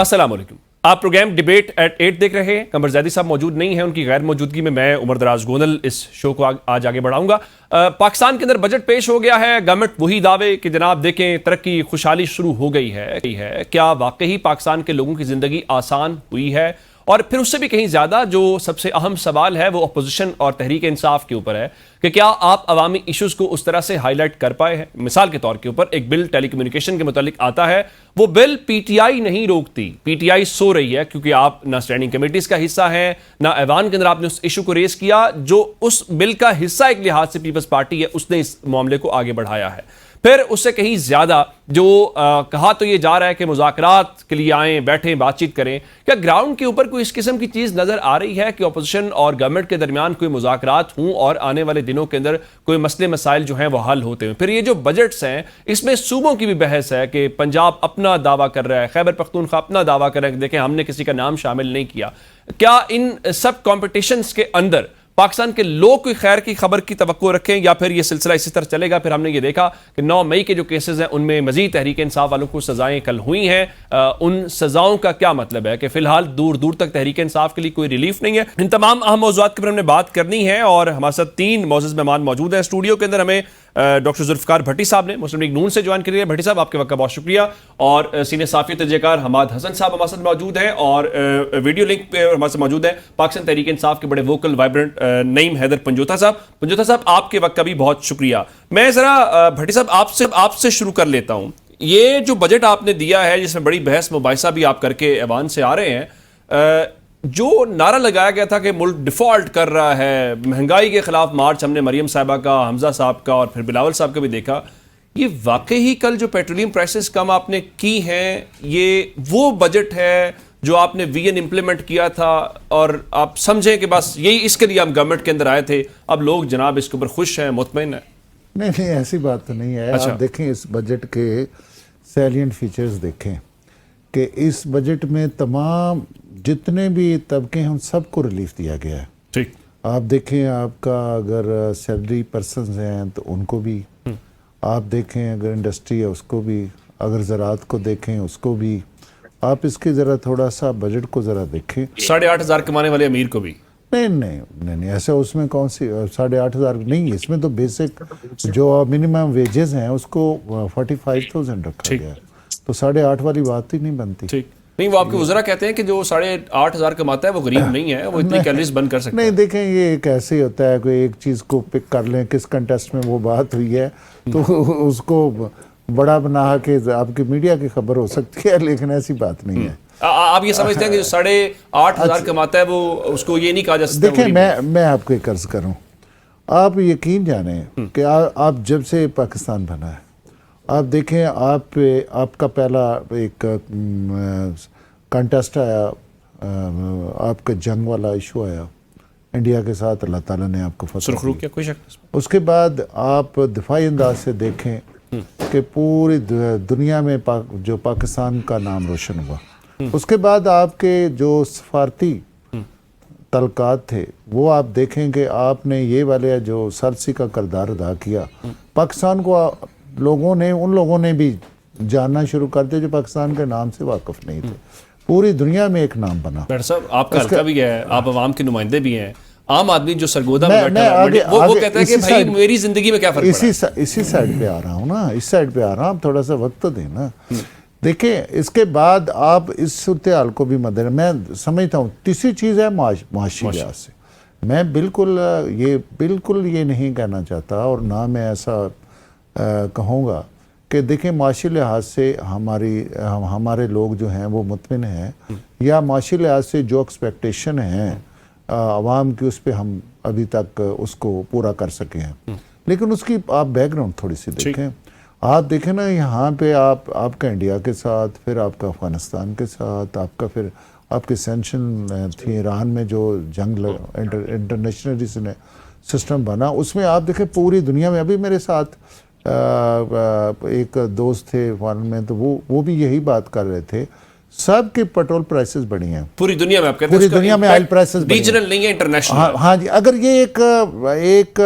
अस्सलाम वालेकुम। आप प्रोग्राम डिबेट एट 8 देख रहे हैं। कमर ज़ैदी साहब मौजूद नहीं है, उनकी गैर मौजूदगी में मैं उमर दराज गोंदल इस शो को आज आगे बढ़ाऊंगा। पाकिस्तान के अंदर बजट पेश हो गया है। गवर्नमेंट वही दावे कि जनाब देखें तरक्की खुशहाली शुरू हो गई है। क्या वाकई पाकिस्तान के लोगों की ज़िंदगी आसान हुई है? और फिर उससे भी कहीं ज़्यादा जो सबसे अहम सवाल है वो अपोजिशन और तहरीक इंसाफ के ऊपर है कि क्या आप अवामी इश्यूज़ को उस तरह से हाईलाइट कर पाए हैं। मिसाल के तौर के ऊपर एक बिल टेलीकम्युनिकेशन के मुतालिक आता है, वो बिल पीटीआई नहीं रोकती, पीटीआई सो रही है क्योंकि आप ना स्टैंडिंग कमेटीज का हिस्सा हैं, ना ऐवान के अंदर आपने उस इशू को रेस किया। जो उस बिल का हिस्सा एक लिहाज से पीपल्स पार्टी है, उसने इस मामले को आगे बढ़ाया है। फिर उससे कहीं ज्यादा जो कहा तो ये जा रहा है कि मुज़ाकरात के लिए आएं, बैठें, बातचीत करें। क्या ग्राउंड के ऊपर कोई इस किस्म की चीज नजर आ रही है कि अपोजिशन और गवर्नमेंट के दरमियान कोई मुज़ाकरात हों और आने वाले दिनों के अंदर कोई मसले मसाइल जो हैं वो हल होते हैं? फिर ये जो बजट्स हैं इसमें सूबों की भी बहस है कि पंजाब अपना दावा कर रहा है, खैबर पख्तूनख्वा अपना दावा कर रहा है कि देखें हमने किसी का नाम शामिल नहीं किया। क्या इन सब कॉम्पिटिशन्स के अंदर पाकिस्तान के लोग कोई खैर की खबर की तवक्को रखें या फिर यह सिलसिला इसी तरह चलेगा? फिर हमने ये देखा कि 9 मई के जो केसेस हैं उनमें मजीद तहरीक इंसाफ वालों को सजाएं कल हुई हैं। उन सजाओं का क्या मतलब है कि फिलहाल दूर दूर तक तहरीक इंसाफ के लिए कोई रिलीफ नहीं है। इन तमाम अहम मौज़ूआत के ऊपर हमने बात करनी है और हमारे साथ 3 मौजूद मेहमान मौजूद हैं स्टूडियो के अंदर। हमें डॉक्टर जुल्फ़िकार भट्टी साहब ने मुस्लिम लीग नून से ज्वाइन करिए। भट्टी साहब आपके वक्त का बहुत शुक्रिया। और सीनियर साफ़ी तजज़ियाकार हमाद हसन साहब हमारे साथ मौजूद हैं और वीडियो लिंक पे हमारे साथ मौजूद है पाकिस्तान तहरीक इंसाफ के बड़े वोकल वाइब्रेंट नईम हैदर पंजोता साहब। पंजोता साहब आपके वक्त का भी बहुत शुक्रिया। मैं ज़रा भट्टी साहब आपसे शुरू कर लेता हूँ। ये जो बजट आपने दिया है जिसमें बड़ी बहस मुबाहिसा भी आप करके ऐवान से आ रहे हैं, जो नारा लगाया गया था कि मुल्क डिफॉल्ट कर रहा है, महंगाई के खिलाफ मार्च हमने मरियम साहिबा का, हमजा साहब का और फिर बिलावल साहब का भी देखा। ये वाकई ही कल जो पेट्रोलियम प्राइसेस कम आपने की हैं, ये वो बजट है जो आपने वीएन इंप्लीमेंट किया था और आप समझें कि बस यही इसके लिए हम गवर्नमेंट के अंदर आए थे, अब लोग जनाब इसके ऊपर खुश हैं, मुतमईन हैं? नहीं, ऐसी बात तो नहीं है। अच्छा। आप देखें इस बजट के सैलिएंट फीचर्स देखें कि इस बजट में तमाम जितने भी तबके हैं उन सबको रिलीफ दिया गया है। ठीक। आप देखें, आपका अगर सैलरी पर्सनस हैं तो उनको भी, आप देखें अगर इंडस्ट्री है उसको भी, अगर ज़राअत को देखें उसको भी। आप इसके ज़रा थोड़ा सा बजट को ज़रा देखें। 8,500 कमाने वाले अमीर को भी? नहीं, ऐसा उसमें कौन सी 8,500 नहीं, इसमें तो बेसिक जो मिनिमम वेजेस हैं उसको 45,000 रखा गया है, तो 8,500 वाली बात ही नहीं बनती। ठीक नहीं, वो आपके वज़रा कहते हैं कि जो 8,500 कमाता है वो गरीब नहीं है, वो इतनी कैलोरीज बर्न कर सकता है। नहीं, देखें ये एक ऐसे ही होता है, कोई एक चीज़ को पिक कर लें, किस कंटेस्ट में वो बात हुई है तो उसको बड़ा बना के आपकी मीडिया की खबर हो सकती है, लेकिन ऐसी बात नहीं है। आप ये समझते हैं कि जो 8,500 कमाता है वो उसको ये नहीं कहा जा सकता? देखिए, मैं आपको एक अर्ज करूं, आप यकीन जाने कि आप जब से पाकिस्तान बना है, आप देखें आपका पहला एक कंटेस्ट आया, आपका जंग वाला इशू आया इंडिया के साथ, अल्लाह ताला ने आपको फतह दी। कोई शक। उसके बाद आप दिफाई अंदाज से देखें कि पूरी दुनिया में जो पाकिस्तान का नाम रोशन हुआ। उसके बाद आपके जो सफारती तलकात थे वो आप देखें कि आपने ये वाले जो सरसी का किरदार अदा किया। पाकिस्तान को उन लोगों ने भी जानना शुरू कर दिया जो पाकिस्तान के नाम से वाकिफ नहीं थे। पूरी दुनिया में एक नाम बना। डॉक्टर साहब, आपका हल्का भी है, आप अवाम के नुमाइंदे भी हैं। आम आदमी जो सरगोदा में बैठा है वो कहता है कि भाई मेरी जिंदगी में क्या फर्क पड़ा है? इसी साइड पे आ रहा हूँ ना, इस साइड पे आ रहा हूँ, आप थोड़ा सा वक्त तो देना। देखिए, इसके बाद आप इस सूरत हाल को भी मद्देनजर, मैं समझता हूँ तीसरी चीज़ है माशी लिहाज से। मैं बिल्कुल ये नहीं कहना चाहता और ना मैं ऐसा कहूँगा कि देखिए माशी लिहाज से हमारे लोग जो हैं वो मुतमिन हैं, या माशी लिहाज से जो एक्सपेक्टेशन है आवाम की उस पर हम अभी तक उसको पूरा कर सके हैं। लेकिन उसकी आप बैकग्राउंड थोड़ी सी देखें। आप देखें ना, यहाँ पे आपका इंडिया के साथ, फिर आपका अफगानिस्तान के साथ, फिर आपके सैंक्शन थी ईरान में, जो जंग इंटरनेशनल सिस्टम बना, उसमें आप देखें पूरी दुनिया में। अभी मेरे साथ एक दोस्त थे अफगान में, तो वो भी यही बात कर रहे थे, सब के पेट्रोल प्राइसेस बढ़ी हैं पूरी दुनिया में। आप कहते हैं पूरी दुनिया में ऑयल प्राइसेस रीजनल नहीं है, इंटरनेशनल। हाँ जी, अगर ये एक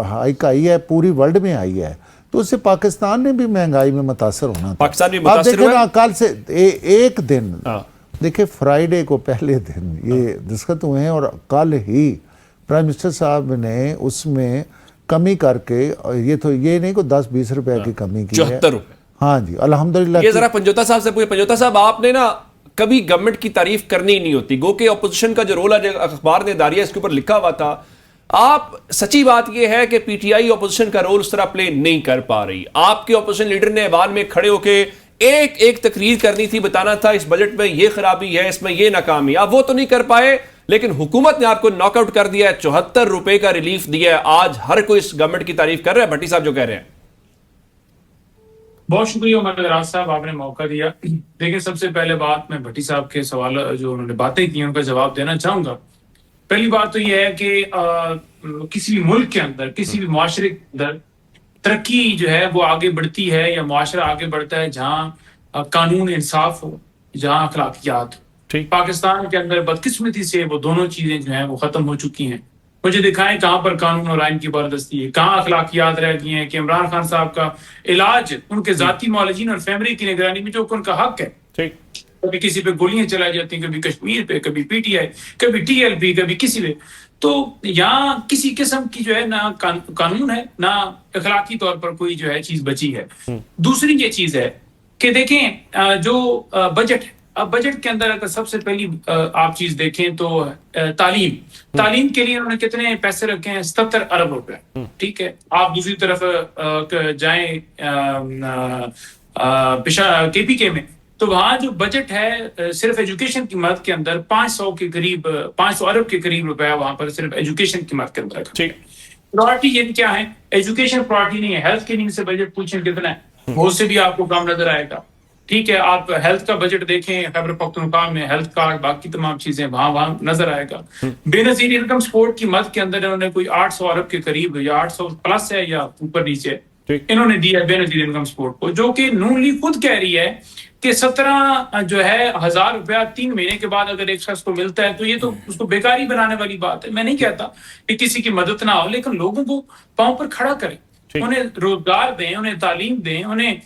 हाइक आई है, पूरी वर्ल्ड में आई है, तो उससे पाकिस्तान ने भी महंगाई में मुतासर होना था। पाकिस्तान भी मुतासर हुआ है। कल से एक दिन देखिए फ्राइडे को पहले दिन ये दस्तखत हुए हैं और कल ही प्राइम मिनिस्टर साहब ने उसमें कमी करके, ये तो ये नहीं को 10-20 रुपए की कमी की है, 74 रुपए। हाँ जी अल्हम्दुलिल्लाह। ये जरा पंजोता साहब से पूछे, पंजोता साहब आपने ना कभी गवर्नमेंट की तारीफ करनी ही नहीं होती, गो के ऑपोजिशन का जो रोल है अखबार ने दारिया इसके ऊपर लिखा हुआ था, आप सच्ची बात यह है कि पीटीआई ऑपोजिशन का रोल उस तरह प्ले नहीं कर पा रही। आपके ऑपोजिशन लीडर ने ऐवान में खड़े होके एक एक तकरीर करनी थी, बताना था इस बजट में ये खराबी है, इसमें ये नाकामी, आप वो तो नहीं कर पाए, लेकिन हुकूमत ने आपको नॉकआउट कर दिया है, 74 रुपए का रिलीफ दिया है। आज हर कोई इस गवर्नमेंट की तारीफ कर रहा है, भट्टी साहब जो कह रहे हैं। बहुत शुक्रिया उमरदराज साहब, आपने मौका दिया। देखिए सबसे पहले बात, मैं भट्टी साहब के सवाल जो उन्होंने बातें की उनका जवाब देना चाहूंगा। पहली बात तो यह है कि किसी भी मुल्क के अंदर, किसी भी मुआशरे के अंदर तरक्की जो है वो आगे बढ़ती है या मुआशरा आगे बढ़ता है जहां कानून इंसाफ हो, जहां अखलाकियात हो। पाकिस्तान के अंदर बदकिस्मती से वो दोनों चीजें जो हैं वो खत्म हो चुकी हैं। मुझे दिखाएं कहां पर कानून और आइन की बारदस्ती है, कहां अखलाकियात रह गई हैं कि इमरान खान साहब का इलाज उनके जाती मौलजीन और फैमिली की निगरानी में जो उनका हक है, कभी किसी पे गोलियां चलाई जाती हैं, कभी कश्मीर पे, कभी पीटीआई, कभी टीएलपी, कभी किसी पे, तो यहाँ किसी किस्म की जो है ना कानून है ना अखलाकी तौर पर कोई जो है चीज बची है। दूसरी ये चीज है कि देखें जो बजट है, अब बजट के अंदर अगर सबसे पहली आप चीज देखें तो तालीम के लिए उन्होंने कितने पैसे रखे हैं, 77 अरब रुपए। ठीक है, आप दूसरी तरफ जाएं केपीके में, तो वहां जो बजट है सिर्फ एजुकेशन की मदद के अंदर 500 के करीब, 500 अरब के करीब रुपया वहां पर सिर्फ एजुकेशन की मदद के अंदर। प्रायोरिटी ये क्या है, एजुकेशन प्रायोरिटी नहीं है। हेल्थ के लिए से बजट पूछें कितना है, वो से भी आपको कम नजर आएगा। ठीक है, आप हेल्थ का बजट देखें, खैबर पख्तूनख्वा में हेल्थ कार्ड, बाकी तमाम चीजें वहां नजर आएगा। बेनजीर इनकम सपोर्ट की मदद के अंदर इन्होंने कोई 800 अरब के करीब, या 800 प्लस है या ऊपर नीचे, इन्होंने दिया बेनजीर इनकम सपोर्ट को, जो कि नून लीग खुद कह रही है कि 17 जो है 1000 रुपया 3 महीने के बाद अगर एक शख्स को मिलता है तो ये तो उसको बेकारी बनाने वाली बात है। मैं नहीं कहता कि किसी की मदद ना हो, लेकिन लोगों को पांव पर खड़ा करें, उन्हें रोजगार दें, उन्हें तालीम दें, उन्हें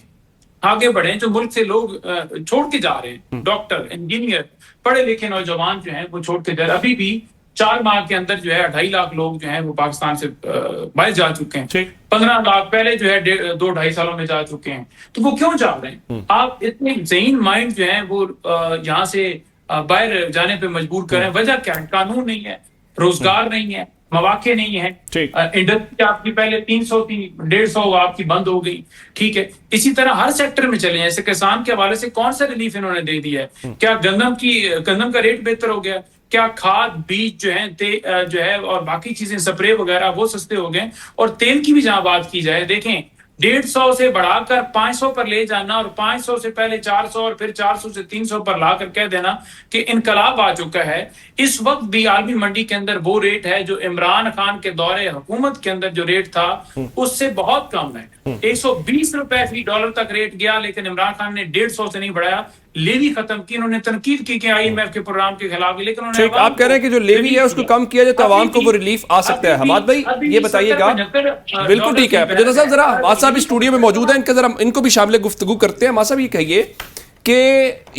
आगे बढ़े। जो मुल्क से लोग छोड़ के जा रहे हैं, डॉक्टर, इंजीनियर, पढ़े लिखे नौजवान जो हैं वो छोड़ के जा रहे हैं। अभी भी 4 माह के अंदर जो है 2.5 लाख लोग जो हैं वो पाकिस्तान से बाहर जा चुके हैं। 15 लाख पहले जो है 2-2.5 सालों में जा चुके हैं। तो वो क्यों जा रहे हैं? आप इतने ज़हीन माइंड जो है वो यहाँ से बाहर जाने पे मजबूर करें। वजह क्या है? कानून नहीं है, रोजगार नहीं है, मौके नहीं है। इंडस्ट्री आपकी पहले 300 थी, 150 आपकी बंद हो गई। ठीक है, इसी तरह हर सेक्टर में चले। जैसे किसान के हवाले से कौन सा रिलीफ इन्होंने दे दिया है? क्या गंदम का रेट बेहतर हो गया? क्या खाद, बीज जो है और बाकी चीजें, स्प्रे वगैरह वो सस्ते हो गए? और तेल की भी जहां बात की जाए, देखें 150 से बढ़ाकर 500 पर ले जाना और 500 से पहले 400 और फिर 400 से 300 पर लाकर कह देना कि इनकलाब आ चुका है। इस वक्त भी आलमी मंडी के अंदर वो रेट है जो इमरान खान के दौरे हुकूमत के अंदर जो रेट था उससे बहुत कम है। 120 रुपए फी डॉलर तक रेट गया, लेकिन इमरान खान ने 150 से नहीं बढ़ाया, लेवी खत्म की। उन्होंने तनकीद की कि IMF के प्रोग्राम के खिलाफ, लेकिन उन्होंने आप कह रहे हैं कि जो लेवी है उसको कम किया जाए तो आवाम को वो रिलीफ आ सकता है। हमाद भाई ये बताइएगा। बिल्कुल ठीक है, पंजोता साहब जरा हमाद साहब इस स्टूडियो में मौजूद है, जरा इनको भी शामिल गुफ्तगू करते हैं। हमाद साहब ये कहिए कि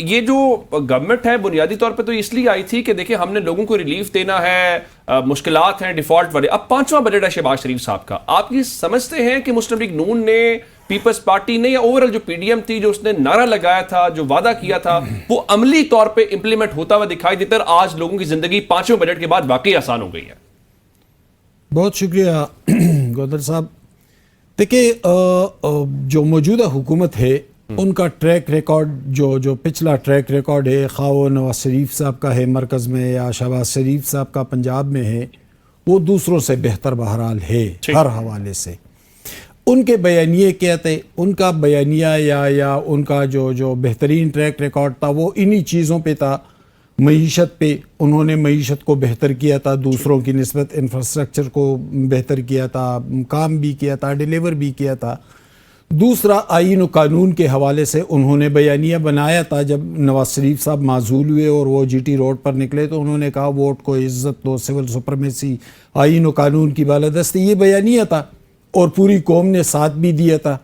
ये जो गवर्नमेंट है बुनियादी तौर पे तो इसलिए आई थी कि देखिए हमने लोगों को रिलीफ देना है, मुश्किलात हैं, डिफॉल्ट वाले। अब 5वां बजट है शहबाज शरीफ साहब का। आप ये समझते हैं कि मुस्लिम लीग नून ने, पीपल्स पार्टी ने, या ओवरऑल जो PDM थी, जो उसने नारा लगाया था, जो वादा किया था, वो अमली तौर पे इंप्लीमेंट होता हुआ दिखाई देता है? आज लोगों की जिंदगी 5वें बजट के बाद वाकई आसान हो गई है। बहुत शुक्रिया गौदर साहब। देखिए जो मौजूदा हुकूमत है उनका ट्रैक रिकॉर्ड, जो पिछला ट्रैक रिकॉर्ड है, खा वो नवाज शरीफ साहब का है मरकज़ में या शहबाज शरीफ साहब का पंजाब में है, वो दूसरों से बेहतर बहरहाल है हर हवाले से। उनके बयानिए क्या थे, उनका बयानिया या उनका जो बेहतरीन ट्रैक रिकॉर्ड था वो इन्हीं चीज़ों पे था। मईशत पे उन्होंने मईशत को बेहतर किया था, दूसरों की निस्बत इंफ्रास्ट्रक्चर को बेहतर किया था, काम भी किया था, डिलीवर भी किया था। दूसरा, आईन और कानून के हवाले से उन्होंने बयानिया बनाया था। जब नवाज शरीफ साहब माजूल हुए और वो GT रोड पर निकले तो उन्होंने कहा वोट को इज्जत दो, सिविल सुपरमेसी, आईन और कानून की बालादस्ती, ये बयानिया था और पूरी कौम ने साथ भी दिया था।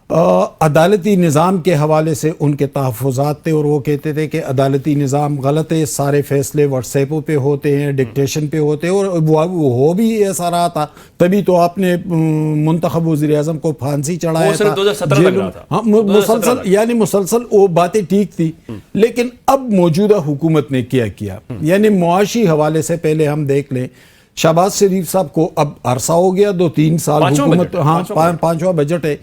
अदालती निज़ाम के हवाले से उनके तहफ़्फ़ुज़ात थे और वो कहते थे कि अदालती निज़ाम गलत है, सारे फैसले व्हाट्सएपों पे होते हैं, डिक्टेशन पे होते हैं, और वो हो भी ऐसा रहा था। तभी तो आपने मुंतखब वज़ीर-ए-आज़म को फांसी चढ़ाया था, 2017 तक रहा था। हाँ, मुसलसल वो बातें ठीक थी। लेकिन अब मौजूदा हुकूमत ने क्या किया, यानी मुआशी हवाले से पहले हम देख लें, शहबाज शरीफ साहब को अब अरसा हो गया, 2-3 साल हुकूमत, हाँ, पांचवा बजट है,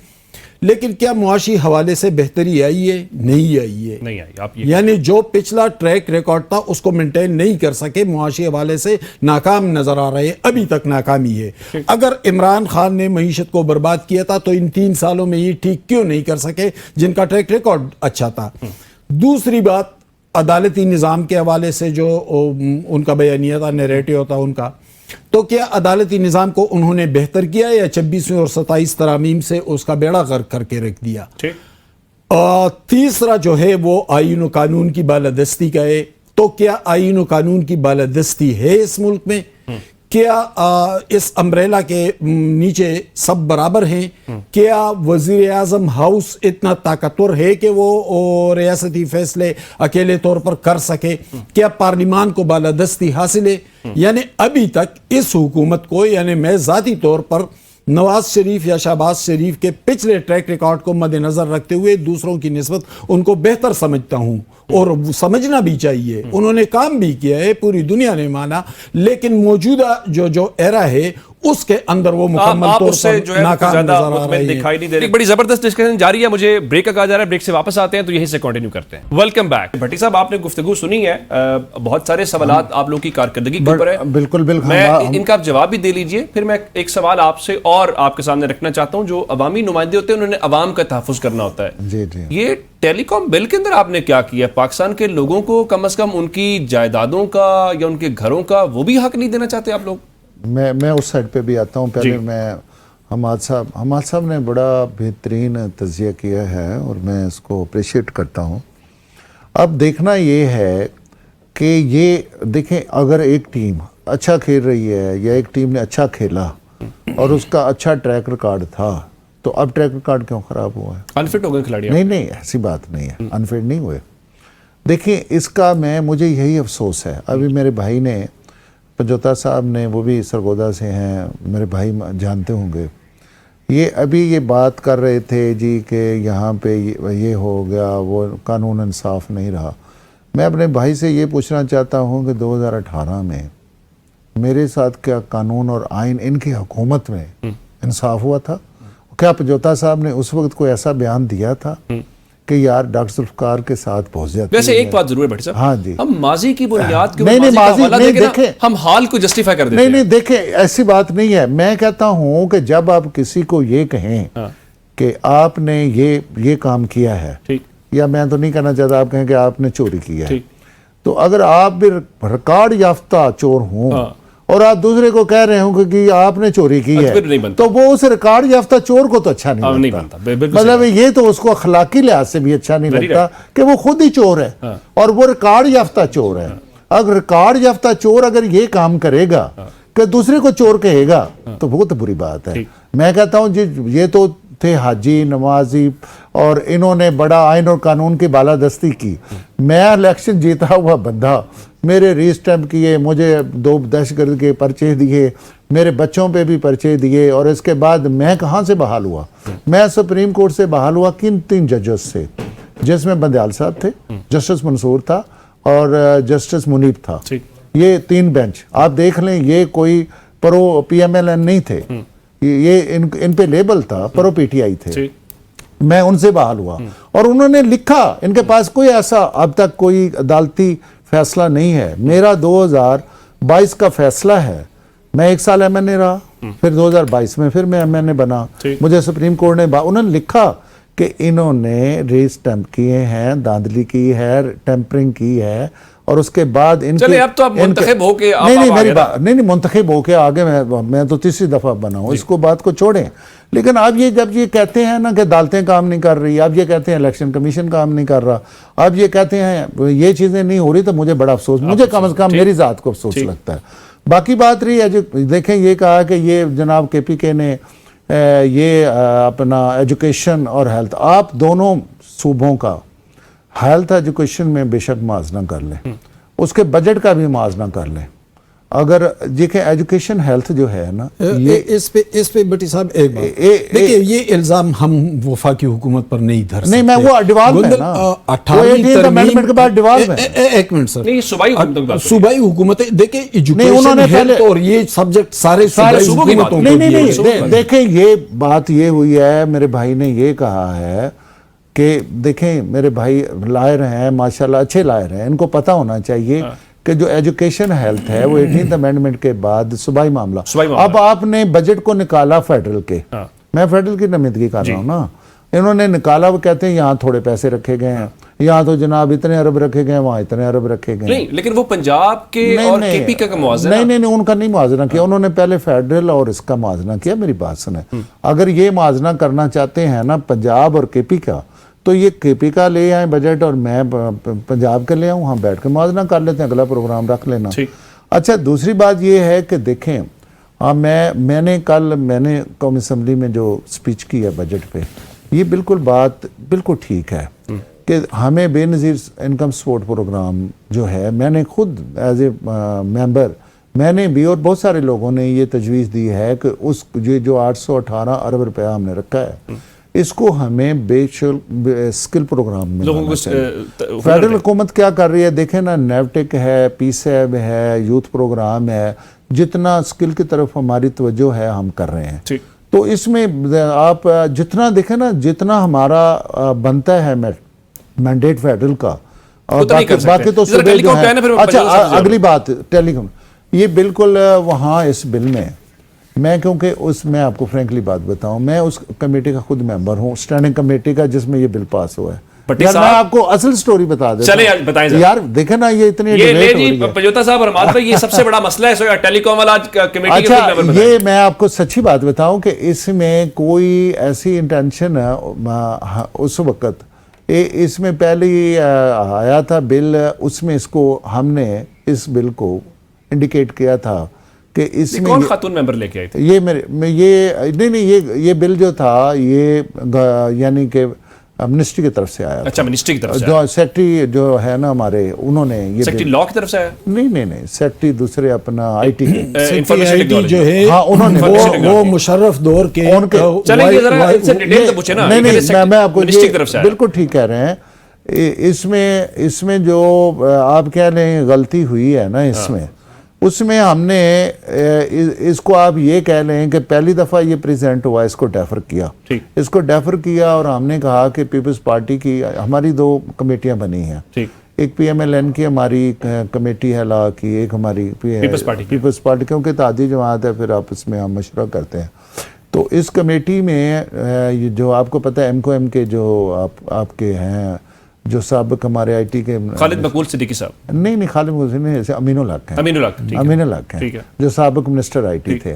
लेकिन क्या मुआशी हवाले से बेहतरी आई है? नहीं आई है, नहीं आई। आप यानी जो पिछला ट्रैक रिकॉर्ड था उसको मेंटेन नहीं कर सके, मुआशी हवाले से नाकाम नजर आ रहे हैं, अभी तक नाकामी है। अगर इमरान खान ने मईशत को बर्बाद किया था तो इन 3 सालों में ये ठीक क्यों नहीं कर सके जिनका ट्रैक रिकॉर्ड अच्छा था? दूसरी बात, अदालती निज़ाम के हवाले से जो उनका बयानिया था, नैरेटिव था उनका, तो क्या अदालती निज़ाम को उन्होंने बेहतर किया या 26वीं और 27 तरामीम से उसका बेड़ा गर्क करके रख दिया? तीसरा जो है वो आईन और कानून की बालादस्ती का है। तो क्या आईन और कानून की बालादस्ती है इस मुल्क में? क्या इस अम्ब्रेला के नीचे सब बराबर हैं? क्या वजीर आजम हाउस इतना ताकतवर है कि वो रियासती फैसले अकेले तौर पर कर सके? क्या पार्लिमान को बालादस्ती हासिल है? यानी अभी तक इस हुकूमत को, यानी मैं ज़ाती तौर पर नवाज शरीफ या शहबाज शरीफ के पिछले ट्रैक रिकॉर्ड को मद्देनजर रखते हुए दूसरों की निस्बत उनको बेहतर समझता हूं, और समझना भी चाहिए। उन्होंने काम भी किया है, पूरी दुनिया ने माना, लेकिन मौजूदा जो एरा है उसके अंदर वो मुकम्मल तौर पर नाकाम नजर आ रही है। दिखाई नहीं दे रही। एक बड़ी जबरदस्त डिस्कशन जारी है, मुझे ब्रेक का कहा जा रहा है, ब्रेक से वापस आते हैं तो यहीं से कंटिन्यू करते हैं। Welcome back. भट्टी साहब, आपने गुफ्तगू सुनी है, बहुत सारे सवालात आप लोगों की कारकर्दगी के ऊपर है। बिल्कुल बिल्कुल, मैं इनका आप जवाब भी दे लीजिए, फिर मैं एक सवाल आपसे और आपके सामने रखना चाहता हूं। जो अवामी नुमाइंदे होते हैं उन्होंने अवाम का तहफ़्फ़ुज़ करना होता है। जी जी। ये टेलीकॉम बिल के अंदर आपने क्या किया? पाकिस्तान के लोगों को कम से कम उनकी जायदादों का या उनके घरों का वो भी हक नहीं देना चाहते आप लोग? मैं उस साइड पे भी आता हूँ। पहले मैं हमाद साहब ने बड़ा बेहतरीन तज़किया किया है और मैं इसको अप्रिशिएट करता हूँ। अब देखना ये है कि ये देखें, अगर एक टीम अच्छा खेल रही है या एक टीम ने अच्छा खेला और उसका अच्छा ट्रैक रिकॉर्ड था, तो अब ट्रैक रिकॉर्ड क्यों ख़राब हुआ है? अनफिट हो गए खिलाड़ी? नहीं, ऐसी बात नहीं है, अनफिट नहीं हुए। देखिए, इसका मुझे यही अफसोस है। अभी मेरे भाई ने, पंजोता साहब ने, वो भी सरगोदा से हैं, मेरे भाई जानते होंगे, ये अभी ये बात कर रहे थे जी कि यहाँ पे ये हो गया, वो कानून इंसाफ नहीं रहा। मैं अपने भाई से ये पूछना चाहता हूँ कि 2018 में मेरे साथ क्या कानून और आइन इनकी हुकूमत में इंसाफ हुआ था? क्या पंजोता साहब ने उस वक्त कोई ऐसा बयान दिया था कि यार डॉक्टर जुल्फकार के साथ पहुंच जाते? वैसे एक बात जरूर है भट्टी साहब, हाँ जी, हम माजी की बुनियाद के नहीं, माजी देखें, हम हाल को जस्टिफाई कर देते हैं। नहीं, देखें, ऐसी बात नहीं है। मैं कहता हूं कि जब आप किसी को ये कहें कि आपने ये काम किया है, या मैं तो नहीं कहना चाहता आप कहें कि आपने चोरी किया है, तो अगर आप भी रिकॉर्ड याफ्ता चोर हों और आप दूसरे को कह रहे हो कि आपने चोरी की है, तो वो उस रिकॉर्ड याफ्ता चोर को तो अच्छा नहीं लगता। मतलब ये तो उसको अखलाकी लिहाज से भी अच्छा नहीं लगता कि वो खुद ही चोर है और वो रिकॉर्ड याफ्ता चोर है। अगर रिकॉर्ड याफ्ता चोर अगर ये काम करेगा कि दूसरे को चोर कहेगा, तो वो तो बुरी बात है। मैं कहता हूँ जी, ये तो थे हाजी नवाजी और इन्होंने बड़ा आइन और कानून की बालादस्ती की। मैं इलेक्शन जीता हुआ बंदा, मेरे रीस्टैम्प किए, मुझे 2 दहशतगर्द के पर्चे दिए, मेरे बच्चों पे भी पर्चे दिए, और इसके बाद मैं कहाँ से बहाल हुआ? मैं सुप्रीम कोर्ट से बहाल हुआ किन 3 जजेस से, जिसमें बंदयाल साहब थे, जस्टिस मंसूर था और जस्टिस मुनीब था। ये 3 बेंच आप देख लें, ये कोई प्रो PMLN नहीं थे, ये इन पे लेबल था, प्रो PTI थे। मैं उनसे बहाल हुआ और उन्होंने लिखा, इनके पास कोई ऐसा अब तक कोई अदालती फैसला नहीं है। मेरा 2022 का फैसला है, मैं 1 साल MNA रहा, फिर 2022 में फिर मैं MNA बना। मुझे सुप्रीम कोर्ट ने उन्होंने लिखा कि इन्होंने रीस्टैम्प किए हैं, धांधली की है, टेम्परिंग की है, और उसके बाद इनके अब तो आप मुंतखब होके नहीं मेरी बात नहीं मुंतखब होके आगे मैं तो तीसरी दफा बना हूँ, इसको बात को छोड़ें। लेकिन अब ये जब ये कहते हैं ना कि अदालतें काम नहीं कर रही, अब ये कहते हैं इलेक्शन कमीशन काम नहीं कर रहा, अब ये कहते हैं ये चीजें नहीं हो रही, तो मुझे बड़ा अफसोस, मुझे कम से कम मेरी जात को अफसोस लगता है। बाकी बात रही है जो देखें, ये कहा कि ये जनाब KPK ने ये अपना एजुकेशन और हेल्थ, आप दोनों सूबों का हेल्थ एजुकेशन में बेशक मुआवजा कर लें, उसके बजट का भी मुआवजा कर लें। अगर देखिए एजुकेशन हेल्थ जो है ना, ये इस पे भट्टी साहब एक बात देखिए, ये इल्जाम हम वफाकी हुकूमत पर नहीं धर सकते। नहीं, मैं वो डिवाल्व है ना, 18वीं अमेंडमेंट के बाद डिवाल्व है। एक मिनट सर, नहीं, सूबाई हुकूमत की बात सूबाई हुकूमत है। देखिए उन्होंने एजुकेशन पहले हेल्थ और ये सब्जेक्ट सारे सूबाई सूबों की बात हुकूमतों नहीं को नहीं दिए नहीं गए। देखें, ये बात ये हुई है, मेरे भाई ने ये कहा है कि देखें मेरे भाई लायर हैं माशाल्लाह, अच्छे लायर हैं, इनको पता होना चाहिए कि जो एजुकेशन हेल्थ है वो 18th अमेंडमेंट के बाद सूबाई मामला। अब आपने बजट को निकाला फेडरल के, मैं फेडरल की नुमाइंदगी कर रहा हूँ ना, इन्होंने निकाला, वो कहते हैं यहाँ थोड़े पैसे रखे गए हैं, यहाँ तो जनाब इतने अरब रखे गए, वहाँ इतने अरब रखे गए। नहीं, लेकिन वो पंजाब के और केपी का मुआवजा नहीं, उनका नहीं मुआवजा किया, उन्होंने पहले फेडरल और इसका मुआवजा किया। मेरी बात सुने, अगर ये मुआवजा करना चाहते हैं ना पंजाब और केपी का, तो ये केपी का ले आए बजट और मैं पंजाब का ले आऊँ, हम बैठ के मुआवजा कर लेते हैं, अगला प्रोग्राम रख लेना। अच्छा, दूसरी बात ये है कि देखें, मैंने कौमी असम्बली में जो स्पीच की है बजट पे, ये बात बिल्कुल ठीक है कि हमें बेनज़ीर इनकम सपोर्ट प्रोग्राम जो है, मैंने खुद एज ए मेंबर, मैंने भी और बहुत सारे लोगों ने ये तजवीज़ दी है कि उस जो 818 अरब रुपया हमने रखा है, इसको हमें स्किल प्रोग्राम में लोगों को फेडरल हुकूमत क्या कर रही है, देखें ना, नेवटेक है, पीसैब है, यूथ प्रोग्राम है, जितना स्किल की तरफ हमारी तवज्जो है हम कर रहे हैं। तो इसमें आप जितना देखें ना, जितना हमारा बनता है मैंडेट फेडरल का, और बाकी तो सुबह जो है। अच्छा, अगली बात टेलीकॉम, ये बिल्कुल वहाँ इस बिल में मैं, क्योंकि मैं आपको फ्रेंकली बात बताऊं, मैं उस कमेटी का खुद मेंबर हूं, स्टैंडिंग कमेटी का, जिसमें ये बिल पास हुआ है। यार मैं आपको असल स्टोरी बता देता हूं। चले बताएं यार, देखे ना ये इतनी पंजोता साहब और हमारे ये सबसे बड़ा मसला है टेलीकॉम वाला कमेटी। अच्छा, ये मैं आपको सच्ची बात बताऊं कि इसमें कोई ऐसी इंटेंशन उस वक्त इसमें पहले आया था बिल, उसमें इसको हमने इस बिल को इंडिकेट किया था कि इसमें कौन खातून मेंबर लेके आए थे? ये बिल जो था ये यानी कि मिनिस्ट्री की तरफ से आया। अच्छा, मिनिस्ट्री की तरफ से, जो सेक्रेटरी जो है ना हमारे, उन्होंने ये सेक्रेटरी लॉ की तरफ से आया? नहीं, सेक्रेटरी दूसरे अपना आईटी के जो है, हाँ, उन्होंने वो मुशर्रफ दौर के चलेंगे, जरा इनसे डिटेल तो पूछे ना। नहीं, मैं आपको बिल्कुल ठीक कह रहे हैं। इसमें जो आप कह रहे हैं गलती हुई है ना, उसमें हमने इसको आप ये कह लें कि पहली दफ़ा ये प्रेजेंट हुआ, इसको डेफर किया और हमने कहा कि पीपल्स पार्टी की हमारी 2 कमेटियां बनी हैं, एक PMLN की हमारी कमेटी है लॉ की, एक हमारी पीपल्स पार्टी, क्योंकि तादी जमात है, फिर आपस में हम मशवरा करते हैं। तो इस कमेटी में जो आपको पता है MQM के जो आपके हैं, जो साबिक हमारे IT के खालिद मकबूल सिद्दीकी साहब, नहीं खालिद मकबूल नहीं, अमीनुल हक हैं, जो साबिक मिनिस्टर IT थे,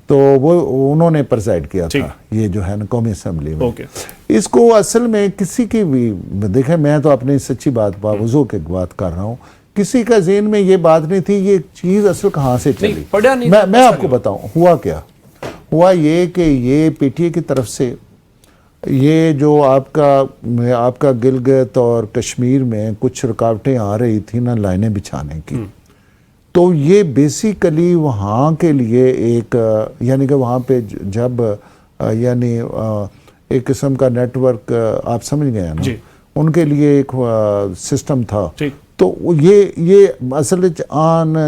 तो वो उन्होंने प्रेसाइड किया था ये जो है ना कौमी असम्बली में। इसको असल में किसी की भी देखें, मैं तो अपनी सच्ची बात बावजू के बात कर रहा हूँ, किसी का ज़हन में ये बात नहीं थी, ये चीज़ असल कहाँ से चली। मैं आपको बताऊँ हुआ ये कि ये PTA की तरफ से ये जो आपका गिलगित और कश्मीर में कुछ रुकावटें आ रही थी ना लाइनें बिछाने की, तो ये बेसिकली वहाँ के लिए एक यानी कि वहाँ पे जब यानी एक किस्म का नेटवर्क आप समझ गए ना, उनके लिए एक सिस्टम था। तो ये असल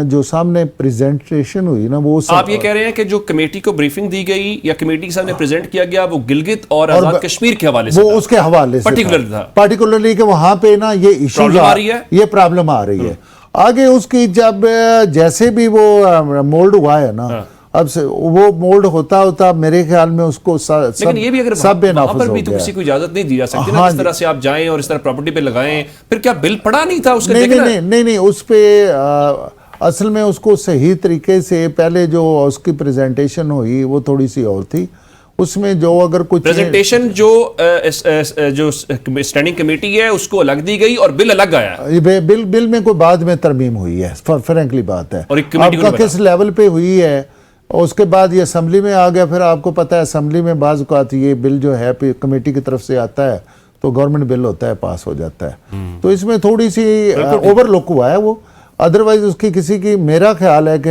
जो सामने प्रेजेंटेशन हुई ना, वो आप ये कह रहे हैं कि जो कमेटी को ब्रीफिंग दी गई या कमेटी के सामने प्रेजेंट किया गया, वो गिलगित और आजाद कश्मीर के हवाले से, वो उसके हवाले से पर्टिकुलरली कि वहाँ पे ना ये इशू आ रही है, ये प्रॉब्लम आ रही है। आगे उसकी जब जैसे भी वो मोल्ड हुआ है ना, अब से वो मोल्ड होता मेरे ख्याल में उसको लेकिन ये भी अगर वहाँ पर भी तो किसी को इजाजत नहीं दी जा सकती ना, इस तरह से आप जाएं और इस तरह प्रॉपर्टी पे लगाएं, फिर क्या बिल पड़ा नहीं था उसका? नहीं, उस पे असल में उसको सही तरीके से पहले जो उसकी प्रेजेंटेशन हुई वो थोड़ी सी और थी, उसमें जो अगर कुछ प्रेजेंटेशन जो स्टैंडिंग कमेटी है उसको अलग दी गई और बिल अलग आया। बिल में कोई बाद में तरमीम हुई है, फ्रैंकली बात है। और आपका किस लेवल पे हुई है और उसके बाद ये असम्बली में आ गया। फिर आपको पता है असम्बली में बाज़ औक़ात ये बिल जो है कमेटी की तरफ से आता है तो गवर्नमेंट बिल होता है, पास हो जाता है। तो इसमें थोड़ी सी ओवरलुक हुआ है वो, अदरवाइज उसकी किसी की, मेरा ख्याल है कि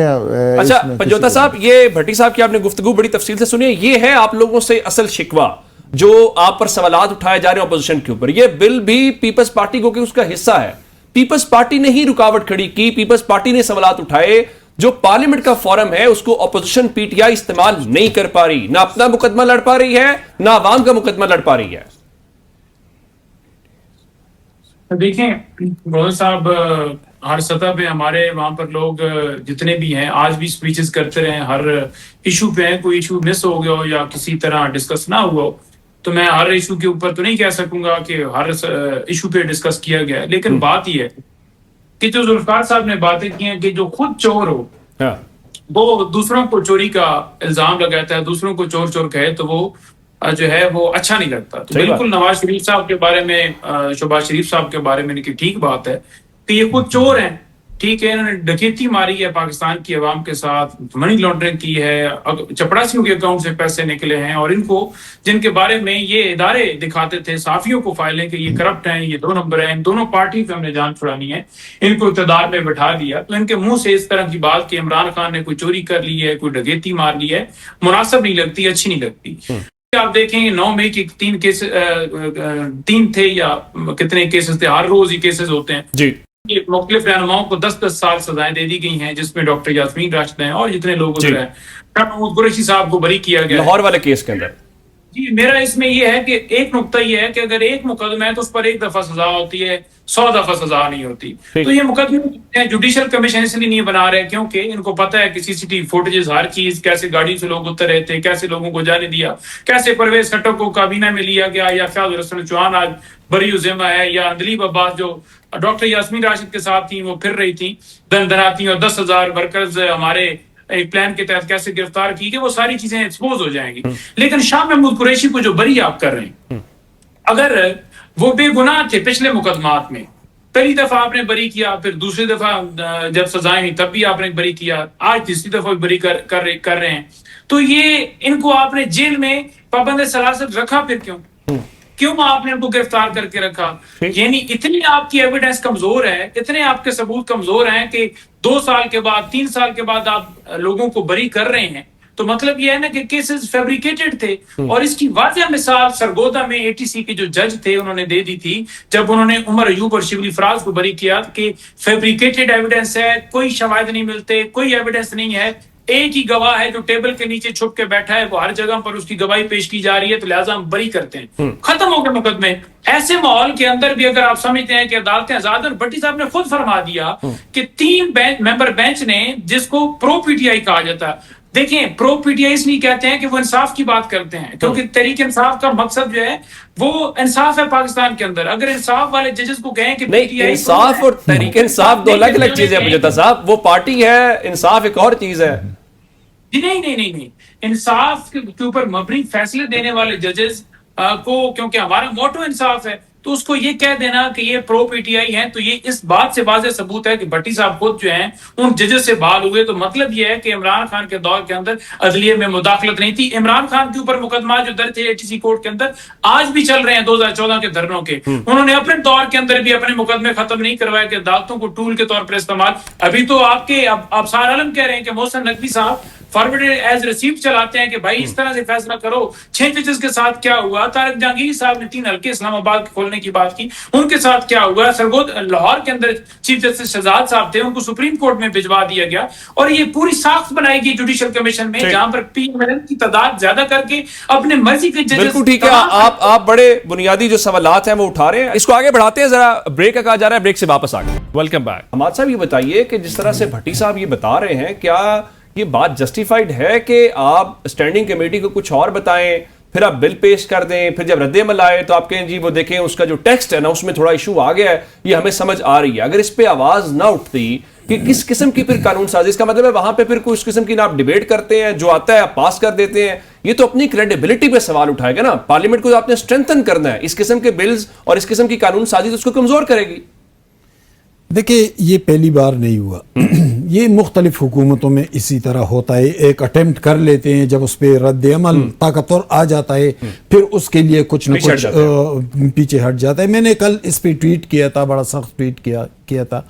अच्छा पंजोता साहब, ये भट्टी साहब की आपने गुफ्तगू बड़ी तफसील से सुनी है। ये है आप लोगों से असल शिकवा जो आप पर सवालात उठाए जा रहे हैं अपोजिशन के ऊपर। ये बिल भी पीपल्स पार्टी को उसका हिस्सा है। पीपल्स पार्टी ने ही रुकावट खड़ी की, पीपल्स पार्टी ने सवालात उठाए। जो पार्लियामेंट का फोरम है उसको अपोजिशन पीटीआई इस्तेमाल नहीं कर पा रही, ना अपना मुकदमा लड़ पा रही है, ना अवाम का मुकदमा लड़ पा रही है। देखें गोयल साहब, हर सतह पे हमारे वहां पर लोग जितने भी हैं आज भी स्पीचेस करते रहे, हर इशू पे हैं। कोई इशू मिस हो गया हो या किसी तरह डिस्कस ना हुआ हो तो मैं हर इशू के ऊपर तो नहीं कह सकूंगा कि हर इशू पे डिस्कस किया गया है। लेकिन बात यह है कि जो जुल्फकार साहब ने बातें की हैं कि जो खुद चोर हो वो दूसरों को चोरी का इल्जाम लगाता है, दूसरों को चोर चोर कहे तो वो जो है वो अच्छा नहीं लगता। तो बिल्कुल नवाज शरीफ साहब के बारे में, शहबाज शरीफ साहब के बारे में इनकी ठीक बात है कि ये खुद चोर हैं, ठीक है। इन्होंने डकैती मारी है पाकिस्तान की अवाम के साथ, मनी लॉन्ड्रिंग की है, चपरासियों के अकाउंट से पैसे निकले हैं, और इनको जिनके बारे में ये इदारे दिखाते थे साफियों को फाइलें कि ये करप्ट हैं, ये 2 नंबर हैं, इन दोनों पार्टी पे हमने जान छुड़ानी है, इनको इक़्तिदार में बैठा दिया। तो इनके मुंह से इस तरह की बात कि इमरान खान ने कोई चोरी कर ली है, कोई डकैती मार ली है, मुनासिब नहीं लगती, अच्छी नहीं लगती। आप देखेंगे 9 मई की 3 थे या कितने केसेस थे, हर रोज ही केसेस होते हैं जी। मुख्तलिफ रहनुमाओं को 10-10 साल सजाएं दे दी गई हैं, जिसमें डॉक्टर यास्मीन राशिद हैं और जितने लोग उधर हैं, महमूद कुरैशी साहब को बरी किया गया लाहौर वाले केस के अंदर। जी, मेरा इसमें यह है कि एक नुकता यह है कि अगर एक मुकदमा है तो उस पर 1 दफा सजा होती है, 100 दफा सजा नहीं होती। तो ये मुकदमे जुडिशल कमीशन इसलिए नहीं बना रहे क्योंकि इनको पता है कि सीसीटीवी फुटेजेस, हर चीज, कैसे गाड़ी से लोग उतर रहे थे, कैसे लोगों को जाने दिया, कैसे परवेज खट्टर को काबीना में लिया गया, या फयाज हसन चौहान आज बरी उज़िमा है, या अंदलीब अब्बास जो डॉक्टर यास्मीन राशिद के साथ थी वो फिर रही थी दन-दनाती, और 10,000 वर्कर्स हमारे एक प्लान के तहत कैसे गिरफ्तार की गई, वो सारी चीजें एक्सपोज हो जाएंगी। लेकिन शाह महमूद कुरैशी को जो बरी आप कर रहे हैं, अगर वो बेगुनाह थे पिछले मुकदमात में, पहली दफा आपने बरी किया, फिर दूसरी दफा जब सजाएं हुई तब भी आपने बरी किया, आज तीसरी दफा भी बरी कर रहे हैं, तो ये इनको आपने जेल में पाबंद सलासत रखा, फिर क्यों आपने उनको गिरफ्तार करके रखा? यानी इतनी आपकी एविडेंस कमजोर है, इतने आपके सबूत कमजोर हैं कि 2 साल के बाद, 3 साल के बाद आप लोगों को बरी कर रहे हैं। तो मतलब ये है ना कि केसेस फैब्रिकेटेड थे। और इसकी वाज़ह मिसाल सरगोदा में एटीसी के जो जज थे उन्होंने दे दी थी जब उन्होंने उमर अयूब और शिबली फराज को बरी किया कि फैब्रिकेटेड एविडेंस है, कोई शवाहिद नहीं मिलते, कोई एविडेंस नहीं है, एक ही गवाह है जो टेबल के नीचे छुप के बैठा है, वो हर जगह पर उसकी गवाही पेश की जा रही है, तो लिहाजा हम बरी करते हैं, खत्म हो गए मुकदमे। ऐसे माहौल के अंदर भी अगर आप समझते हैं कि अदालतें आजाद, और भट्टी साहब ने खुद फरमा दिया कि 3 मेंबर बेंच ने, जिसको प्रो पीटीआई कहा जाता है, देखें प्रो पीटीआई इसलिए कहते हैं कि वो इंसाफ की बात करते हैं, क्योंकि तहरीक इंसाफ का मकसद जो है वो इंसाफ है पाकिस्तान के अंदर। अगर इंसाफ वाले जजेस को कहें कि नहीं, इंसाफ और तहरीक इंसाफ 2 अलग-अलग चीजें हैं मुझे साहब, वो पार्टी है, इंसाफ एक और चीज है। जी नहीं, इंसाफ के ऊपर मबनी फैसले देने वाले जजेस को, क्योंकि हमारा मोटो इंसाफ है, तो उसको ये कह देना कि ये प्रो पीटीआई हैं, तो ये इस बात से वाज़ेह सबूत है कि भट्टी साहब खुद जो हैं उन जजेस से बहाल हुए। तो मतलब ये है कि इमरान खान के दौर के अंदर अदलिये में मुदाखलत नहीं थी। इमरान खान के ऊपर मुकदमा जो दर्ज थे एटीसी कोर्ट के अंदर आज भी चल रहे हैं 2014 के धरनों के, उन्होंने अपने दौर के अंदर भी अपने मुकदमे खत्म नहीं करवाए कि अदालतों को टूल के तौर पर इस्तेमाल। अभी तो आपके अफसार आलम कह रहे हैं कि मोहसिन नकवी साहब फॉरवर्डेड एज रिसीव्ड चलाते हैं कि भाई इस तरह से फैसला करो। 6 जजेस के साथ क्या हुआ, तारिक जहांगीर साहब ने 3 हल्के इस्लामाबाद खोलने की बात की, उनके साथ क्या हुआ, सरगोदा लाहौर के अंदर चीफ जस्टिस शहजाद साहब थे, उनको सुप्रीम कोर्ट में भिजवा दिया गया, और ये पूरी साख्त बनाई गई जुडिशल कमीशन में जहां पर पीएमएल की तादाद ज्यादा करके अपने मर्जी के जजेस। बिल्कुल ठीक है, आप बड़े बुनियादी जो सवालात हैं वो उठा रहे हैं, इसको आगे बढ़ाते हैं। जरा ब्रेक का कहा जा रहा है, ब्रेक से वापस आ गए। Welcome back. हमाद साहब ये बताइए कि जिस तरह से भट्टी साहब ये बता रहे हैं, क्या ये बात जस्टिफाइड है कि आप स्टैंडिंग कमेटी को कुछ और बताएं, फिर आप बिल पेश कर दें, फिर जब रद्द-ए-अमल आए तो आप कहें जी वो देखें उसका जो टेक्स्ट है ना उसमें थोड़ा इशू आ गया है, ये हमें समझ आ रही है। अगर इस पे आवाज ना उठती कि किस किस्म की फिर कानून साजी, इसका मतलब है वहां पे फिर कुछ किस्म की ना आप डिबेट करते हैं, जो आता है आप पास कर देते हैं, ये तो अपनी क्रेडिबिलिटी पे सवाल उठाएगा ना। पार्लियामेंट को आपने स्ट्रेंथन करना है, इस किस्म के बिल्स और इस किस्म की कानून साजी तो उसको कमजोर करेगी। देखिए ये पहली बार नहीं हुआ ये मुख्तलिफ हुकूमतों में इसी तरह होता है, एक अटेम्प्ट कर लेते हैं, जब उस पर रद्द अमल ताकतवर आ जाता है फिर उसके लिए कुछ न कुछ पीछे हट जाता है। मैंने कल इस पे ट्वीट किया था, बड़ा सख्त ट्वीट किया था।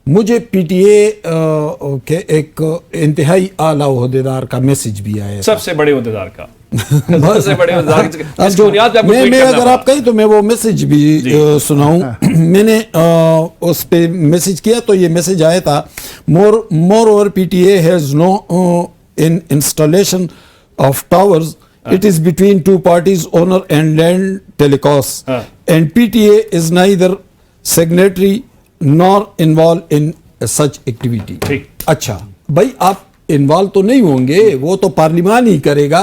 मुझे पीटीए के एक इंतहाई आला ओहदेदार का मैसेज भी आया, सबसे बड़े ओहदेदार का सबसे बड़े ओहदेदार मैं अगर आप कहें तो मैं वो मैसेज भी सुनाऊं। मैंने उस पे मैसेज किया तो ये मैसेज आया था, more over PTA has no in installation of towers, it is between two parties, owner and land telecosts, and PTA is neither signatory nor involved in such activity. अच्छा भाई, आप इन्वॉल्व तो नहीं होंगे, वो तो पार्लियामान ही करेगा,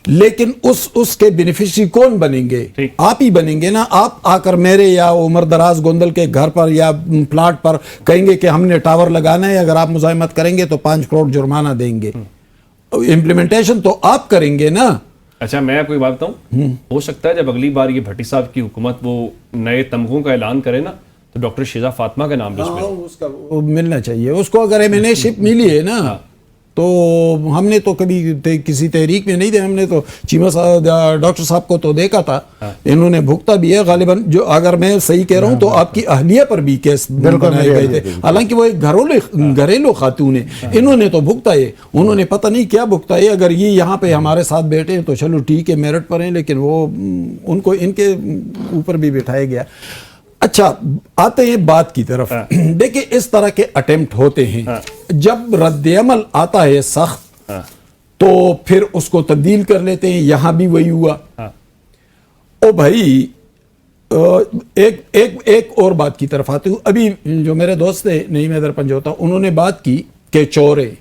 लेकिन उसके बेनिफिशियरी कौन बनेंगे? आप ही बनेंगे ना। आप आकर मेरे या उमर दराज गोंदल के घर पर या प्लाट पर कहेंगे कि हमने टावर लगाना है, अगर आप मुजाहिमत करेंगे तो 5 करोड़ जुर्माना देंगे। इम्प्लीमेंटेशन तो आप करेंगे ना। अच्छा, मैं आपको एक बात बताऊं, हो सकता है जब अगली बार ये भट्टी साहब की हुकूमत वो नए तमगों का ऐलान करे ना, तो डॉक्टर शेजा फातिमा का नाम भी उसमें उसका वो मिलना चाहिए उसको। अगर एमएनएशिप मिली है ना, तो हमने तो कभी किसी तहरीक में नहीं दिया, हमने तो चीमा साहब डॉक्टर साहब को तो देखा था, इन्होंने भुगता भी है गालिबन। जो अगर मैं सही कह रहा हूं तो आपकी अहलिया पर भी केस बनाए गए थे, हालांकि वो एक घरेलू खातून है, इन्होंने तो भुगता है, उन्होंने पता नहीं क्या भुगता है। अगर ये यहाँ पे हमारे साथ बैठे हैं तो चलो ठीक है, मेरिट पर हैं, लेकिन वो उनको इनके ऊपर भी बिठाया गया। अच्छा, आते हैं बात की तरफ। देखिए, इस तरह के अटेम्प्ट होते हैं, जब रद्द-ए-अमल आता है सख्त, तो फिर उसको तब्दील कर लेते हैं। यहां भी वही हुआ। ओ भाई, एक और बात की तरफ आते हूं। अभी जो मेरे दोस्त थे नईम हैदर पंजोता, उन्होंने बात की कि चोर है,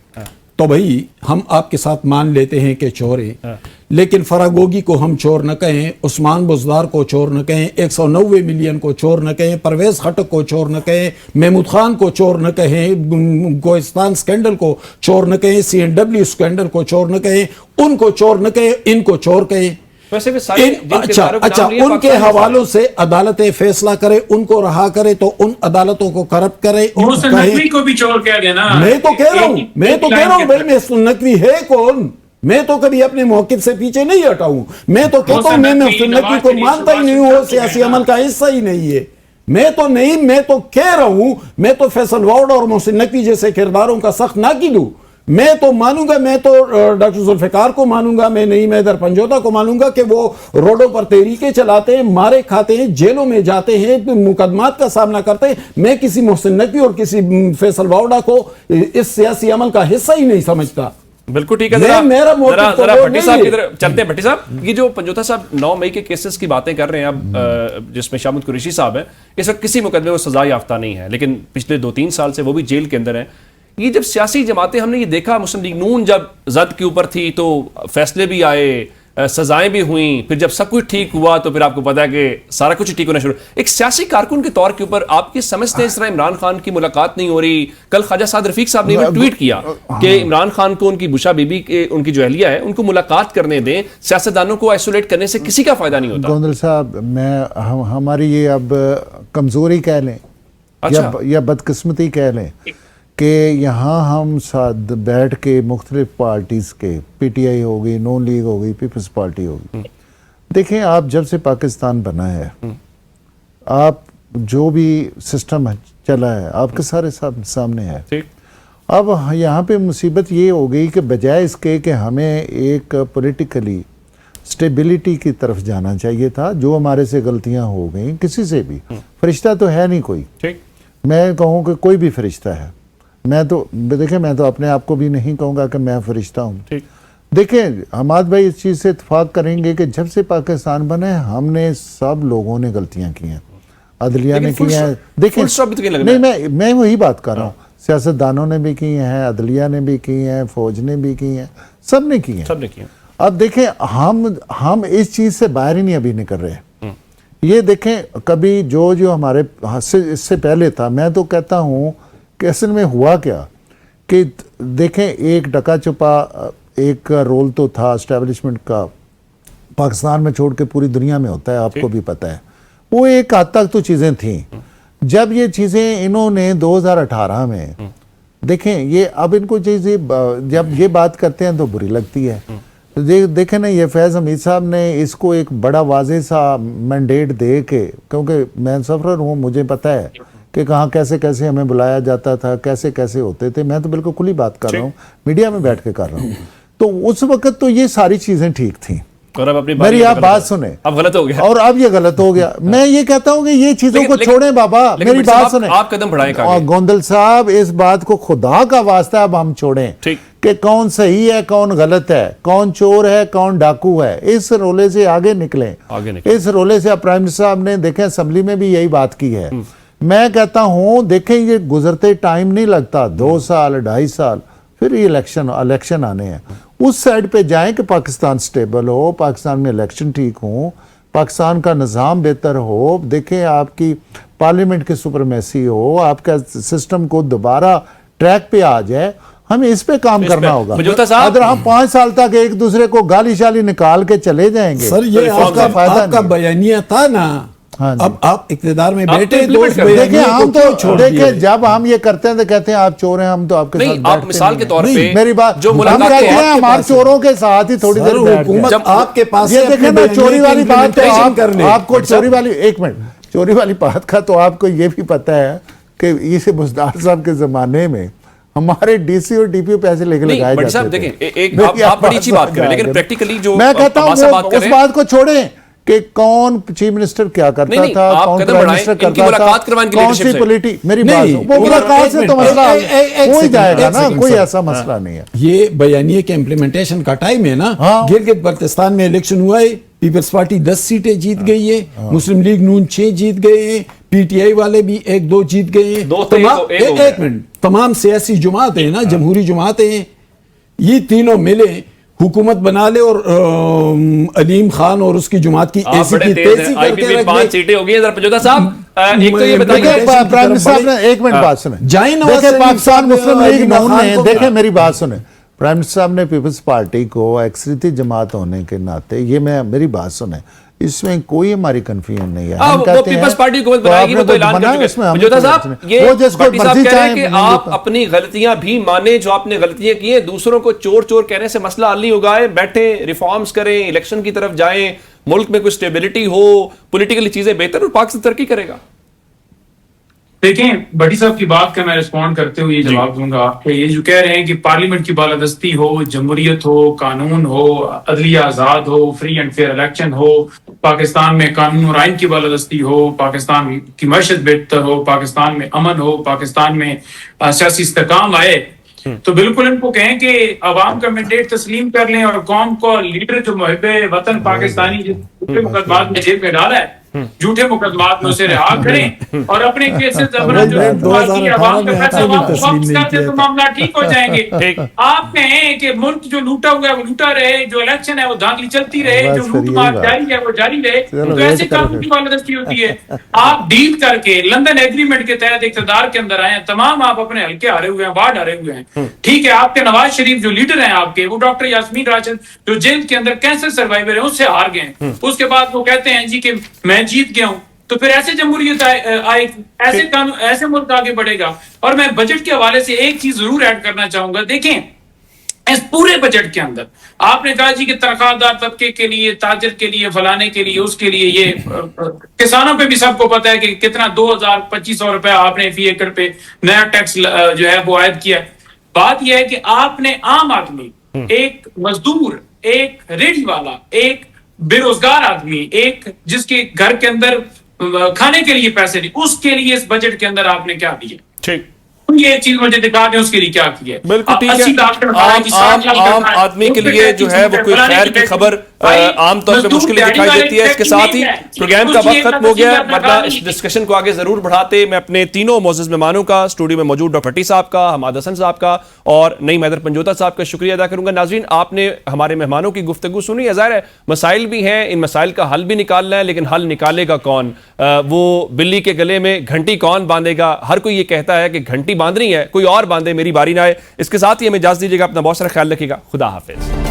तो भाई हम आपके साथ मान लेते हैं कि चोर है, लेकिन फरागोगी को हम चोर न कहें, उस्मान बुज़दार को चोर न कहें, 190 मिलियन को चोर न कहें, परवेज खटक को चोर न कहें, महमूद खान को चोर न कहें, गोइस्तान स्कैंडल को चोर न कहें, CNW स्कैंडल को चोर न कहें, उनको चोर न कहें, इनको चोर कहें। अच्छा, उनके हवालों से अदालतें फैसला करे, उनको रहा करे, तो उन अदालतों को करप्ट करे। को भी चोर कह देना। मैं तो कह रहा हूं भाई, मैं नकवी है कौन? मैं तो कभी अपने मौक़िफ़ से पीछे नहीं हटा हूं। मैं तो कहता हूं मैं नकवी को मानता ही नहीं हूं, सियासी अमल का हिस्सा ही नहीं है। मैं तो कह रहा हूं, मैं तो फैसल वाउड और मोहसिन नकवी जैसे किरदारों का सख्त नाक़िद हूं। मैं तो मानूंगा, मैं तो डॉक्टर जुल्फ़िकार को मानूंगा, मैं नईम हैदर पंजोता को मानूंगा कि वो रोडों पर तहरीकें चलाते हैं, मारे खाते हैं, जेलों में जाते हैं, मुकदमात का सामना करते हैं। मैं किसी मोहसिन नकवी और किसी फैसल वाउडा को इस सियासी अमल का हिस्सा ही नहीं समझता। बिल्कुल ठीक है। मेरा भट्टी साहब की तरफ चलते हैं। भट्टी साहब, ये जो पंजोता साहब 9 मई के केसेस की बातें कर रहे हैं अब, जिसमें शामुद कुरैशी साहब है, इस वक्त किसी मुकदमे में सजा याफ्ता नहीं है, लेकिन पिछले 2-3 साल से वो भी जेल के अंदर है। ये जब सियासी जमातें, हमने ये देखा, मुस्लिम लीग नून जब जद के ऊपर थी तो फैसले भी आए, सजाएं भी हुई, फिर जब सब कुछ ठीक हुआ तो फिर आपको पता है कि सारा कुछ ठीक होना शुरू। एक सियासी कारकुन के तौर के ऊपर आप ये समझते हैं इस तरह इमरान खान की मुलाकात नहीं हो रही? कल ख्वाजा साद रफीक साहब ने भी ट्वीट किया कि इमरान खान को उनकी बुशा बीबी के, उनकी जो अहलिया है, उनको मुलाकात करने दें, सियासतदानों को आइसोलेट करने से किसी का फायदा नहीं होता। गोंदल साहब, हमारी ये अब कमजोरी कह लें, या बदकिस्मती कह लें कि यहाँ हम साथ बैठ के मुख्तलिफ पार्टीज़ के, PTI हो गई, नून लीग हो गई, पीपल्स पार्टी हो गई, देखें आप जब से पाकिस्तान बना है, आप जो भी सिस्टम चला है आपके सारे सामने है। अब यहाँ पे मुसीबत ये हो गई कि बजाय इसके कि हमें एक पॉलिटिकली स्टेबिलिटी की तरफ जाना चाहिए था, जो हमारे से गलतियाँ हो गई, किसी से भी, फरिश्ता तो है नहीं कोई, मैं कहूँ कि कोई भी फरिश्ता है, मैं तो अपने आप को भी नहीं कहूँगा कि मैं फरिश्ता हूँ। देखें, हमाद भाई इस चीज़ से इत्तेफाक करेंगे कि जब से पाकिस्तान बना है, हमने सब लोगों ने गलतियाँ की हैं, अदलिया ने की हैं। देखें, नहीं, मैं वही बात कर रहा हूँ, सियासतदानों ने भी की हैं, अदलिया ने भी की हैं, फौज ने भी की हैं, सब ने की हैं। अब देखें, हम इस चीज़ से बाहर ही नहीं अभी निकल रहे हैं। ये देखें, कभी जो हमारे इससे पहले था, मैं तो कहता हूँ कि असल में हुआ क्या कि देखें, एक डका छुपा एक रोल तो था एस्टेब्लिशमेंट का, पाकिस्तान में छोड़ के पूरी दुनिया में होता है, आपको भी पता है। वो एक हद तक तो चीज़ें थी। जब ये चीज़ें इन्होंने 2018 में देखें ये अब इनको चीज़ जब ये बात करते हैं तो बुरी लगती है। तो देखें ना, ये फैज़ हमीद साहब ने इसको एक बड़ा वाज़े सा मैंडेट दे के, क्योंकि मैं सफ़र हूँ, मुझे पता है कि कहाँ कैसे कैसे हमें बुलाया जाता था, कैसे कैसे होते थे। मैं तो बिल्कुल खुली बात कर रहा हूँ, मीडिया में बैठ के कर रहा हूँ। तो उस वक्त तो ये सारी चीज़ें ठीक थी। और अब अपनी मेरी आप बात सुने, अब गलत हो गया और अब ये गलत हो गया। मैं ये कहता हूँ कि ये चीजों को छोड़ें बाबा, मेरी बात सुने। आप कदम बढ़ाएं आगे। और गोंदल साहब, इस बात को खुदा का वास्ता अब हम छोड़ें कि कौन सही है कौन गलत है, कौन चोर है कौन डाकू है। इस रोले से आगे निकलें, इस रोले से। प्राइम मिनिस्टर साहब ने देखें असेंबली में भी यही बात की है। मैं कहता हूं देखें ये गुजरते टाइम नहीं लगता, 2 साल 2.5 साल फिर ये इलेक्शन आने हैं। उस साइड पे जाएं कि पाकिस्तान स्टेबल हो, पाकिस्तान में इलेक्शन ठीक हो, पाकिस्तान का निज़ाम बेहतर हो। देखें आपकी पार्लियामेंट की सुपरमेसी हो, आपका सिस्टम को दोबारा ट्रैक पे आ जाए। हमें इस पे काम करना होगा। अगर हम 5 साल तक एक दूसरे को गाली शाली निकाल के चले जाएंगे सर, ये आपका बयानिया था ना। हाँ, अब आप इक़्तिदार में बैठे, देखिए हम तो देखिए जब हम ये करते हैं तो कहते हैं आप चोर हैं, हम तो आपके साथ आप मिसाल के तौर पे मेरी बात जो मुलाकात हैं हमारे चोरों के साथ ही थोड़ी देर हुकूमत आपके पास, ये देखें ना चोरी वाली बात तो आपको चोरी वाली, एक मिनट, चोरी वाली बात का तो आपको ये भी पता है कि इसे बुज़दार साहब के जमाने में हमारे डीसी और डीपीओ पैसे लेके लगाए जाते थे। देखें आप बड़ी अच्छी बात करें, लेकिन प्रैक्टिकली जो मैं कहता हूं उस बात को छोड़ें कि कौन चीफ मिनिस्टर क्या करता था, कौन प्राइम मिनिस्टर करता था, कौन सी पॉलिटी। मेरी बात वो मुलाकात से तो मसला हो ही जाएगा ना, कोई ऐसा मसला नहीं है। ये बयानिए के इम्प्लीमेंटेशन का टाइम है ना। गिलगित बल्तिस्तान में इलेक्शन हुआ है, पीपल्स पार्टी 10 सीटें जीत गई है, मुस्लिम लीग नून 6 जीत गए हैं, पीटीआई वाले भी 1-2 जीत गए हैं। एक मिनट, तमाम सियासी जुमातें ना, जमहूरी जुमातें, ये तीनों मिले हुकूमत बना ले और अलीम खान और उसकी जुमात की ऐसी की तेजी करके 5 सीटें हो गई। पंजोता साहब एक तो ये बताइए, प्राइम मिनिस्टर साहब ने एक मिनट बात सुने। देखिए पाकिस्तान मुस्लिम लीग नून ने, देखें मेरी बात सुने, प्राइम मिनिस्टर साहब ने पीपल्स पार्टी को अक्सरियती जमात होने के नाते, ये मेरी बात सुने, इसमें कोई हमारी कंफ्यूजन नहीं है। हम कहते हैं पीपल्स पार्टी हुकूमत बनाएगी, वो तो ऐलान कर चुके हैं। पंजोता साहब, ये भट्टी साहब कह रहे हैं कि आप अपनी गलतियां भी माने, जो आपने गलतियां की हैं, दूसरों को चोर चोर कहने से मसला हल नहीं होगा। बैठे रिफॉर्म्स करें, इलेक्शन की तरफ जाएं, मुल्क में कोई स्टेबिलिटी हो, पॉलिटिकली चीजें बेहतर और पाकिस्तान तरक्की करेगा। देखें, भट्टी साहब की बात का मैं रिस्पॉन्ड करते हुए ये जवाब दूंगा कि ये जो कह रहे हैं कि पार्लियामेंट की बालादस्ती हो, जमहूरियत हो, कानून हो, अदलिया आजाद हो, फ्री एंड फेयर इलेक्शन हो, पाकिस्तान में कानून और आइन की बालादस्ती हो, पाकिस्तान की मईशत बेहतर हो, पाकिस्तान में अमन हो, पाकिस्तान में सियासी इस्तेकाम आए, तो बिल्कुल इनको कहें कि अवाम का मैंडेट तस्लीम कर लें और कौम को लीडर जो मुहिब्बे वतन पाकिस्तानी झूठे मुकदमात में जेब में डाला है, झूठे मुकदमात में उसे रिहा करें और अपने केसेस अपना जो अवाम का फैसला वापस कर दे तो मामला ठीक हो जाएंगे। आप कहें कि मुल्क जो लूटा हुआ है वो लूटा रहे, जो इलेक्शन है वो धांधली चलती रहे, जो लूटमार जारी है वो जारी रहे, तो ऐसे कानून की बालादस्ती होती है। आप डील करके लंदन एग्रीमेंट के तहत इक़्तिदार के अंदर आए, तमाम आप अपने हल्के हारे हुए हैं, वार्ड हारे हुए हैं, ठीक है। आपके नवाज शरीफ जो लीडर हैं आपके, वो डॉक्टर यास्मीन राशिद जो जेल के अंदर कैंसर सर्वाइवर है, उससे हार गए। उसके बाद वो कहते हैं जी कि मैं जीत गया हूं। तो फिर ऐसे जमहूरियत आएगी, ऐसे कानून, ऐसे मुल्क आगे बढ़ेगा। और मैं बजट के हवाले से एक चीज जरूर ऐड करना चाहूंगा। देखें, इस पूरे बजट के अंदर आपने कहा जी कि तनख्वाहदार तबके के लिए, ताजिर के लिए, फलाने के लिए, उसके लिए, ये किसानों पे भी सबको पता है कि कितना 2,000-2,500 रुपया आपने फी एकड़ पे नया टैक्स जो है वो आयद किया। बात यह है कि आपने आम आदमी, एक मजदूर, एक रेडी वाला, एक बेरोजगार आदमी, एक जिसके घर के अंदर खाने के लिए पैसे नहीं, उसके लिए इस बजट के अंदर आपने क्या दिया? ठीक, ये चीज मुझे दिखा दें उसके लिए क्या किया। बिल्कुल ठीक है। आम आदमी के लिए जो है वो कोई खैर की खबर आमतौर पे मुश्किल दिखाई देती है। इसके साथ ही प्रोग्राम का वक्त खत्म हो गया, वरना इस डिस्कशन को आगे जरूर बढ़ाते। मैं अपने तीनों मोअज़्ज़ज़ मेहमानों का, स्टूडियो में मौजूद डॉक्टर भट्टी साहब का, हमाद हसन साहब का और नईम हैदर पंजोता साहब का शुक्रिया अदा करूंगा। नाज़रीन, आपने हमारे मेहमानों की गुफ्तगू सुनी है, ज़ाहिर है मसाइल भी हैं, इन मसाइल का हल भी निकालना है, लेकिन हल निकालेगा कौन? वो बिल्ली के गले में घंटी कौन बांधेगा? हर कोई ये कहता है कि घंटी बांधनी है, कोई और बांधे, मेरी बारी ना आए। इसके साथ ही हमें इजाज़त दीजिएगा, अपना बहुत सारा ख्याल रखिएगा। खुदा हाफिज।